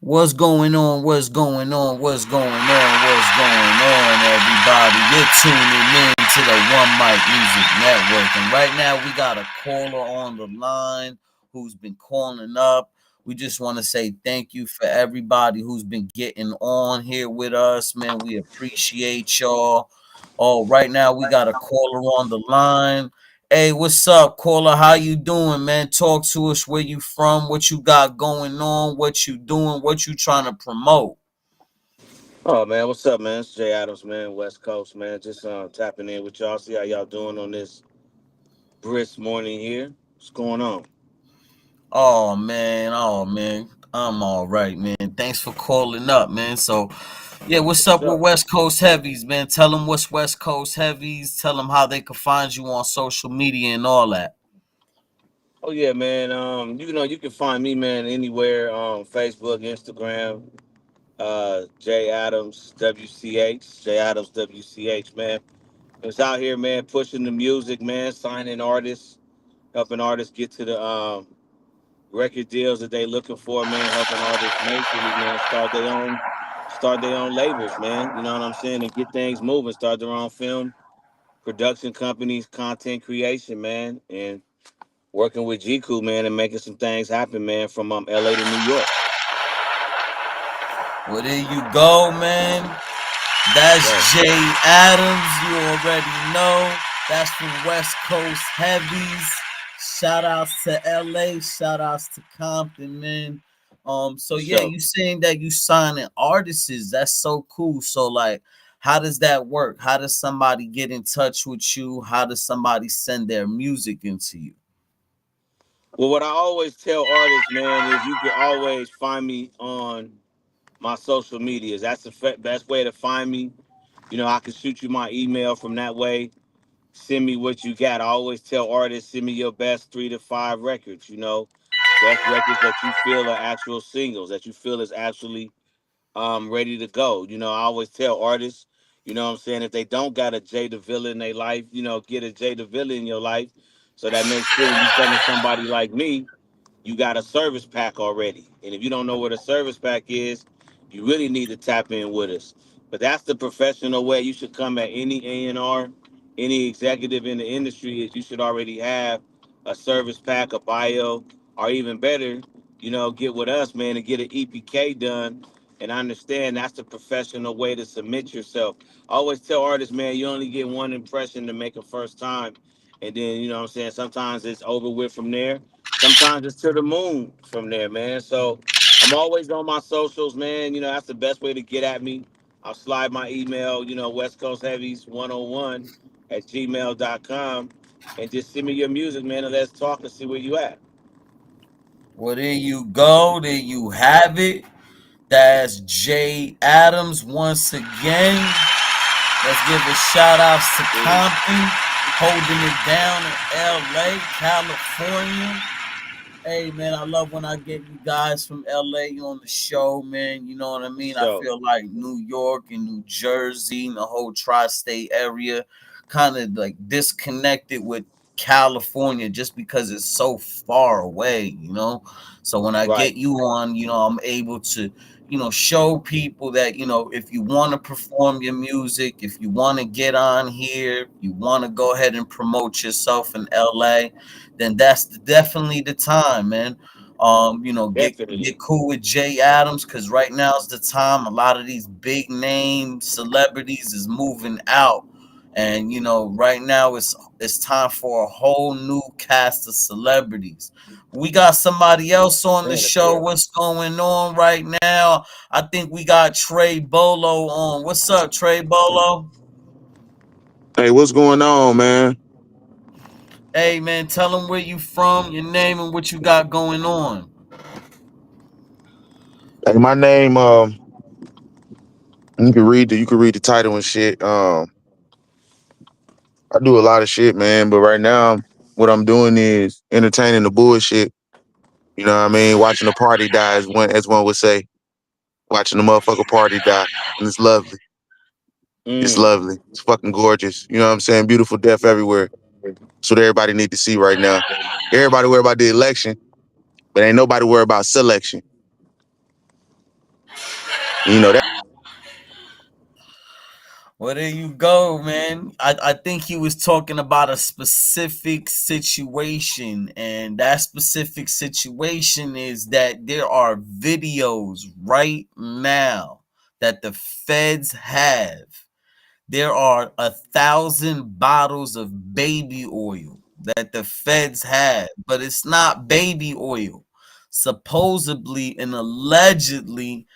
What's going on? What's going on? What's going on? What's going on, everybody? You're tuning in to the One Mic Music Network. And right now, we got a caller on the line who's been calling up. We just want to say thank you for everybody who's been getting on here with us, man. We appreciate y'all. Oh, right now, we got a caller on the line. Hey, what's up, caller? How you doing, man? Talk to us. Where you from? What you got going on? What you doing? What you trying to promote? Oh man, what's up, man? It's Jay Adams, man, West Coast, man. Just tapping in with y'all, see how y'all doing on this brisk morning here. What's going on? Oh man, I'm all right, man. Thanks for calling up, man. So, yeah, what's What's up with up? West Coast Heavies, man? Tell them what's West Coast Heavies. Tell them how they can find you on social media and all that. Oh yeah, man. You can find me, man, anywhere. Facebook, Instagram, Jay Adams WCH, Jay Adams WCH, man. It's out here, man, pushing the music, man, signing artists, helping artists get to the record deals that they looking for, man, helping artists majorly, man, start their own labels, man. You know what I'm saying? And get things moving, start their own film production companies, content creation, man, and working with G Cool, man, and making some things happen, man, from LA to New York. Well, there you go, man. Yes, That's sir. Jay Adams. You already know. That's from West Coast Heavies. Shout outs to LA. Shout outs to Compton, man. So For yeah, sure. you saying that you signing artists. That's so cool. So like, how does that work? How does somebody get in touch with you? How does somebody send their music into you? Well, what I always tell artists, man, is you can always find me on my social medias. That's the best way to find me. You know, I can shoot you my email from that way. Send me what you got. I always tell artists, send me your best 3 to 5 records, best records that you feel are actual singles, that you feel is actually ready to go. I always tell artists, what I'm saying, if they don't got a Jay Davila in their life, get a Jay Davila in your life. So that makes sure when you come to somebody like me, you got a service pack already. And if you don't know what a service pack is, you really need to tap in with us. But that's the professional way you should come at any A&R, any executive in the industry is you should already have a service pack, a bio, or even better, get with us, man, and get an EPK done. And I understand that's the professional way to submit yourself. I always tell artists, man, you only get one impression to make a first time. And then, what I'm saying, sometimes it's over with from there. Sometimes it's to the moon from there, man. So I'm always on my socials, man. That's the best way to get at me. I'll slide my email, West Coast Heavies 101 at gmail.com, and just send me your music, man, and let's talk and see where you at. Well, there you go. There you have it. That's Jay Adams once again. Let's give a shout outs to Peace. Compton, holding it down in LA, California. Hey man, I love when I get you guys from LA on the show, man. You know what I mean? I So, feel like New York and New Jersey and the whole tri-state area kind of like disconnected with California just because it's so far away, you know? So when I right. get you on, I'm able to, show people that, if you want to perform your music, if you want to get on here, you want to go ahead and promote yourself in LA, then that's definitely the time, man. Get Definitely. cool with Jay Adams because right now is the time. A lot of these big name celebrities is moving out, and right now it's time for a whole new cast of celebrities. We got somebody else on the show. Manosphere. What's going on right now? I think we got Trey Bolo on. What's up, Trey Bolo? Hey, what's going on, man? Hey man, tell them where you from, your name, and what you got going on. Hey, my name, you can read the title and shit. I do a lot of shit, man, but right now what I'm doing is entertaining the bullshit. You know what I mean? Watching the party die as one would say. Watching the motherfucker party die. And it's lovely. It's Mm. lovely. It's fucking gorgeous. You know what I'm saying? Beautiful death everywhere. That's what everybody need to see right now. Everybody worry about the election, but ain't nobody worry about selection. You know that. Well, there you go, man. I think he was talking about a specific situation, and that specific situation is that there are videos right now that the feds have. There are 1,000 bottles of baby oil that the feds have, but it's not baby oil. Supposedly and allegedly,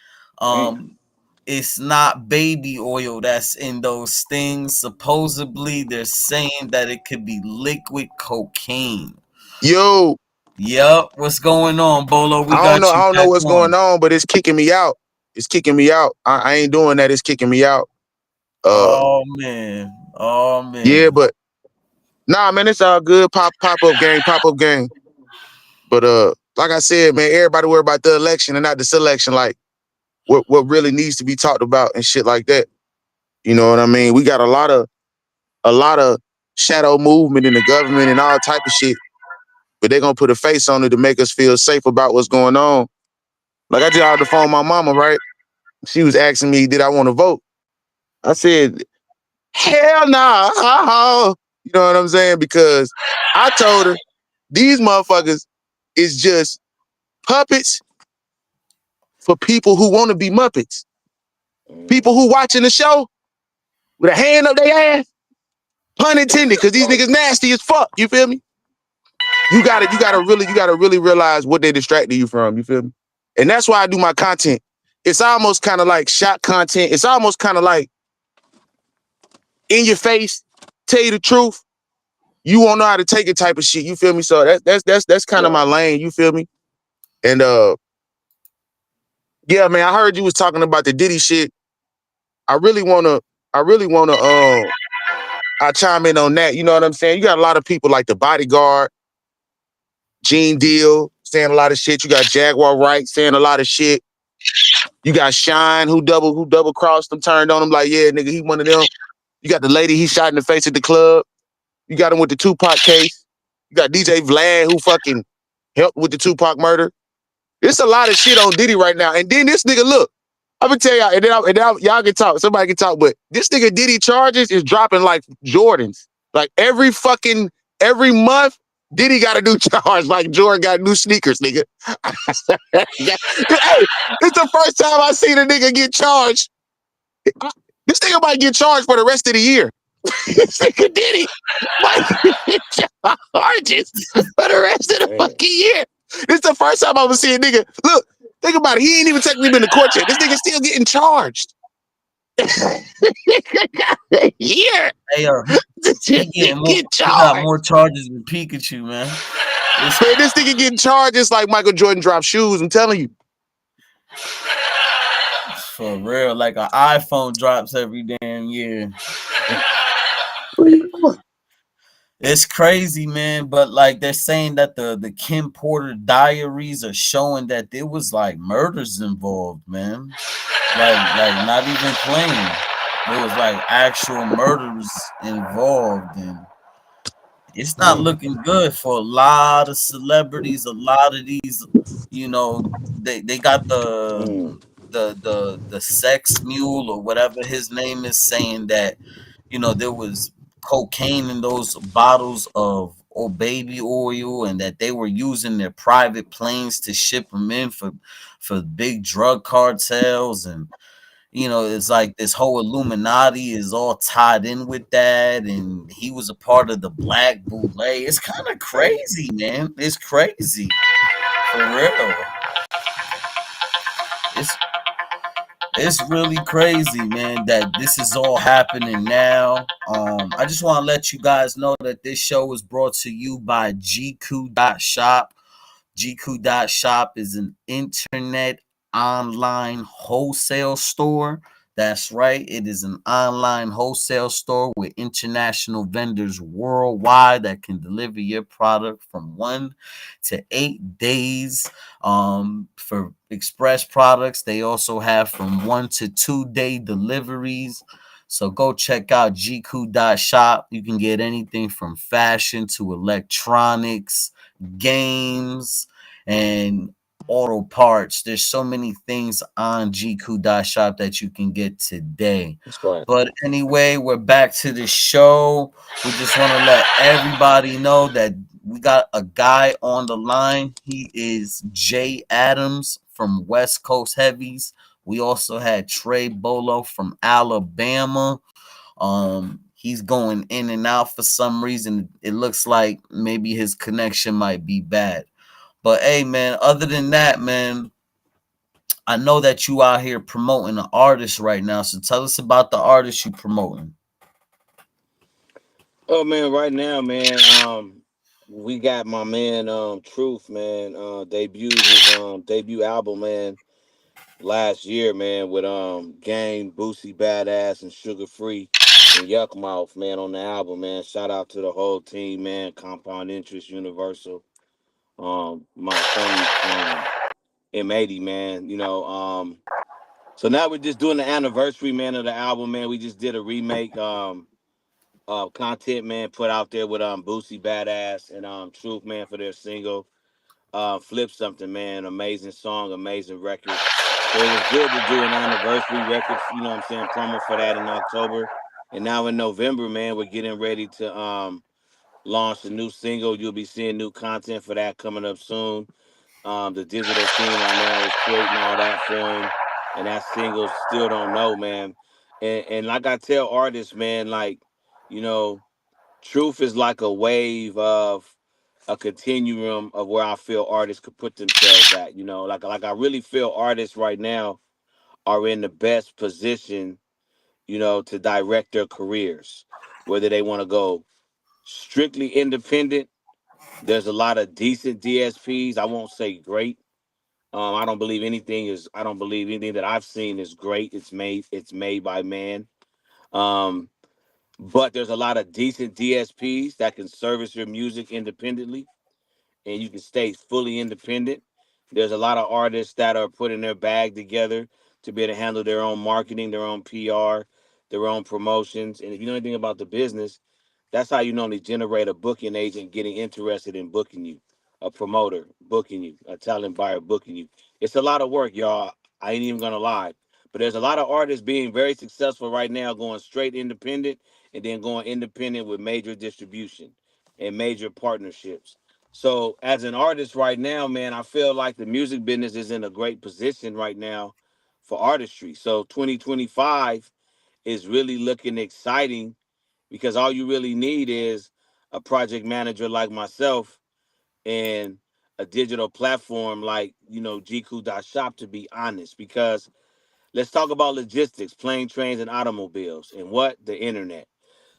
Damn. um, it's not baby oil that's in those things. Supposedly, they're saying that it could be liquid cocaine. Yo, Yep, what's going on, Bolo? We I don't know. got you I don't know back what's going on. on, but it's kicking me out. It's kicking me out. I ain't doing that. It's kicking me out. Uh, Oh man, oh yeah, man. but nah, man, it's all good. Pop up gang, pop up gang. But like I said, man, everybody worry about the election and not the selection. Like what really needs to be talked about and shit like that. You know what I mean? We got a lot of shadow movement in the government and all type of shit, but they're gonna put a face on it to make us feel safe about what's going on. Like I just got the phone with my mama, right? She was asking me, did I want to vote? I said, hell nah. You know what I'm saying? Because I told her these motherfuckers is just puppets for people who want to be Muppets. People who watching the show with a hand up their ass, pun intended, because these niggas nasty as fuck. You feel me? You gotta really realize what they distracted you from. You feel me? And that's why I do my content. It's almost kind of like shot content. It's almost kind of like in your face, tell you the truth. You won't know how to take it type of shit. You feel me? So that's kind of my Right. lane. You feel me? And yeah, man, I heard you was talking about the Diddy shit. I really wanna, I really wanna, I chime in on that. You know what I'm saying? You got a lot of people like the Bodyguard, Gene Deal saying a lot of shit. You got Jaguar Wright saying a lot of shit. You got Shine who double crossed him, turned on him like, yeah, nigga, he one of them. You got the lady he shot in the face at the club. You got him with the Tupac case. You got DJ Vlad who fucking helped with the Tupac murder. It's a lot of shit on Diddy right now. And then this nigga, look, I'm gonna tell y'all, y'all can talk, somebody can talk, but this nigga Diddy charges is dropping like Jordans. Like every month, Diddy got a new charge, like Jordan got new sneakers, nigga. Hey, it's the first time I seen a nigga get charged. This nigga might get charged for the rest of the year. This nigga Diddy might get charges for the rest of the Damn. fucking year. This is the first time I ever see a nigga. Look, think about it. He ain't even technically been to court yet. This nigga still getting charged. Here, Hey, he getting more. get He got charged. more charges than Pikachu, man. It's Man, this nigga getting charged just like Michael Jordan dropped shoes. I'm telling you. for real. Like an iPhone drops every damn year. What are you doing? It's crazy, man. But like they're saying that the Kim Porter diaries are showing that there was like murders involved, man. Like not even playing. There was like actual murders involved, and it's not looking good for a lot of celebrities. A lot of these, they got Mm. the sex mule or whatever his name is saying that there was cocaine in those bottles of baby oil, and that they were using their private planes to ship them in for big drug cartels. And it's like this whole Illuminati is all tied in with that, and he was a part of the Black Boule. It's kind of crazy, man. It's crazy for real. It's it's really crazy, man, that this is all happening now. I just want to let you guys know that this show is brought to you by GQ.shop. GQ.shop is an internet online wholesale store. That's right. It is an online wholesale store with international vendors worldwide that can deliver your product from 1 to 8 days. For express products, they also have from 1 to 2 day deliveries. So go check out GQ.shop. You can get anything from fashion to electronics, games, and auto parts. There's so many things on GQ.shop that you can get today. That's right. But anyway, we're back to the show. We just want to let everybody know that we got a guy on the line. He is Jay Adams from West Coast Heavies. We also had Trey Bolo from Alabama. He's going in and out for some reason. It looks like maybe his connection might be bad. But hey, man, other than that, man, I know that you out here promoting an artist right now. So tell us about the artist you promoting. Oh man, right now, man, we got my man Truth, man, debuted his debut album, man, last year, man, with Game, Boosie Badass and Sugar Free and Yuck Mouth, man, on the album, man. Shout out to the whole team, man, Compound Interest, Universal, my attorney, M80, man, so now we're just doing the anniversary, man, of the album, man. We just did a remake, content, man, put out there with Boosie Badass and Truth, man, for their single Flip Something, man. Amazing song, amazing record. So it was good to do an anniversary records, you know what I'm saying, promo for that in October. And now in November, man, we're getting ready to launch a new single. You'll be seeing new content for that coming up soon. The digital team right now is creating all that for him. And that single still don't know, man. And like I tell artists, man, like, you know, Truth is like a wave of a continuum of where I feel artists could put themselves at. Like I really feel artists right now are in the best position, to direct their careers, whether they want to go strictly independent. There's a lot of decent DSPs. I won't say great. I don't believe anything that I've seen is great. It's made by man. Um, but there's a lot of decent DSPs that can service your music independently and you can stay fully independent. There's a lot of artists that are putting their bag together to be able to handle their own marketing, their own PR, their own promotions. And if you know anything about the business, that's how you normally generate a booking agent getting interested in booking you, a promoter booking you, a talent buyer booking you. It's a lot of work, y'all. I ain't even gonna lie. But there's a lot of artists being very successful right now, going straight independent and then going independent with major distribution and major partnerships. So as an artist right now, man, I feel like the music business is in a great position right now for artistry. So 2025 is really looking exciting because all you really need is a project manager like myself and a digital platform like, GQ.shop, to be honest. Because let's talk about logistics, plane, trains, and automobiles, and what? The internet.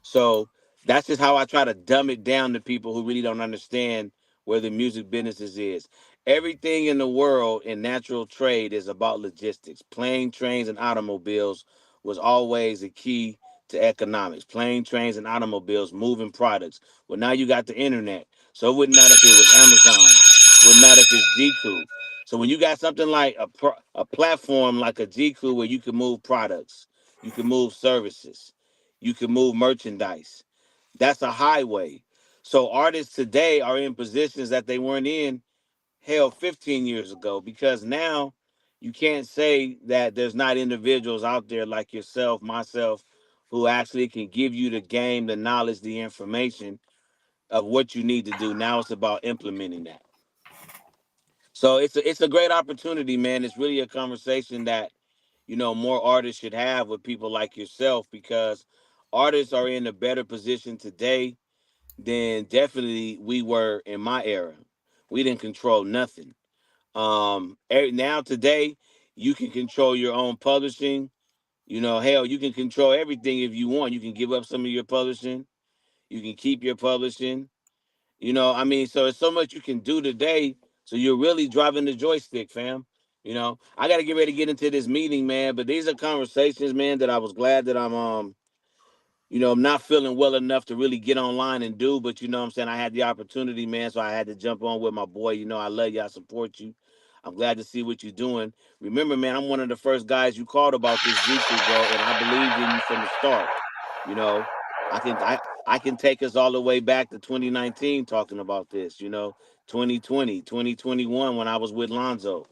So that's just how I try to dumb it down to people who really don't understand where the music business is. Everything in the world in natural trade is about logistics. Plane, trains, and automobiles was always a key to economics. Plane, trains, and automobiles moving products. Well, now you got the internet. So it wouldn't matter if it was Amazon. Wouldn't matter if it's GQ. So when you got something like a platform like a GQ where you can move products, you can move services, you can move merchandise. That's a highway. So artists today are in positions that they weren't in, hell, 15 years ago, because now you can't say that there's not individuals out there like yourself, myself, who actually can give you the game, the knowledge, the information of what you need to do. Now it's about implementing that. So it's a great opportunity, man. It's really a conversation that more artists should have with people like yourself because artists are in a better position today than definitely we were in my era. We didn't control nothing. Now today you can control your own publishing. Hell, you can control everything if you want. You can give up some of your publishing. You can keep your publishing. So it's so much you can do today. So you're really driving the joystick, fam. I got to get ready to get into this meeting, man. But these are conversations, man, that I was glad that I'm not feeling well enough to really get online and do. But you know what I'm saying? I had the opportunity, man. So I had to jump on with my boy. I love you. I support you. I'm glad to see what you're doing. Remember, man, I'm one of the first guys you called about this GQ, bro, and I believed in you from the start. You know, I can take us all the way back to 2019 talking about this. 2020, 2021 when I was with Lonzo.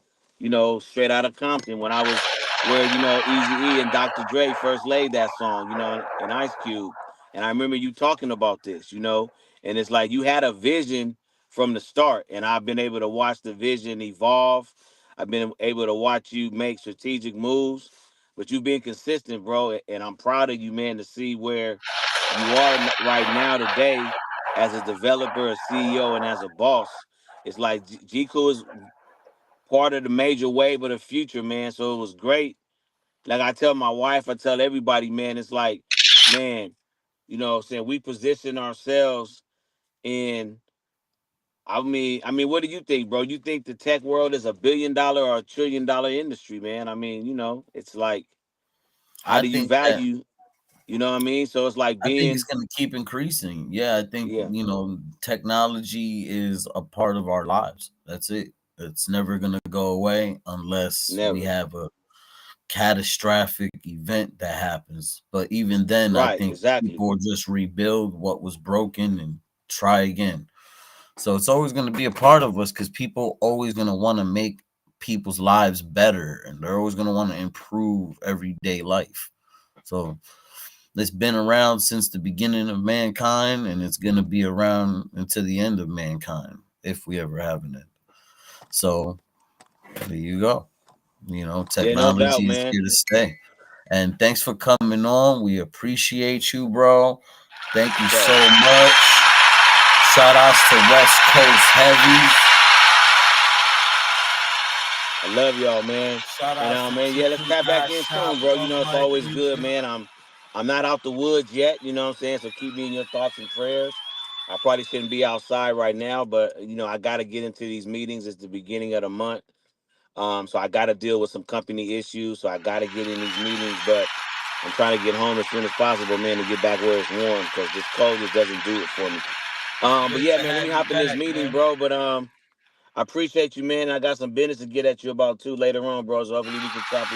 Straight out of Compton when I was where Easy E and Dr. Dre first laid that song. And Ice Cube. And I remember you talking about this. And it's like you had a vision from the start, and I've been able to watch the vision evolve. I've been able to watch you make strategic moves, but you've been consistent, bro. And I'm proud of you, man, to see where you are right now today as a developer, a CEO, and as a boss. It's like Jiku is part of the major wave of the future, man. So it was great. Like I tell my wife, I tell everybody, man, it's like, man, what I'm saying, we position ourselves in. I mean, what do you think, bro? You think the tech world is $1 billion or $1 trillion industry, man? I mean, it's like, how I do you think that value? You know what I mean? So it's like I think it's being, going to keep increasing. Yeah, I think yeah, technology is a part of our lives. That's it. It's never going to go away unless we never. have a catastrophic event that happens. But even then, I Right, think exactly. people will just rebuild what was broken and try again. So it's always going to be a part of us because people always going to want to make people's lives better, and they're always going to want to improve everyday life. So it's been around since the beginning of mankind, and it's going to be around until the end of mankind if we ever have an end. So there you go. Yeah, no doubt, Technology is man. here to stay. And thanks for coming on. We appreciate you, bro. Thank you so So much. Shout outs to West Coast Heavy. I love y'all, man. Shout And outs to man, yeah, let's keeping tap back that in shop soon, bro. one It's mic always good, music. man. I'm not out the woods yet, you know what I'm saying? So keep me in your thoughts and prayers. I probably shouldn't be outside right now, but I gotta get into these meetings. It's the beginning of the month. So I gotta deal with some company issues. So I gotta get in these meetings, but I'm trying to get home as soon as possible, man, and get back where it's warm because this cold just doesn't do it for me. It's But good yeah, to man, let me have you hop in this back, meeting, man. bro. But I appreciate you, man. I got some business to get at you about too later on, bro. So hopefully we can tap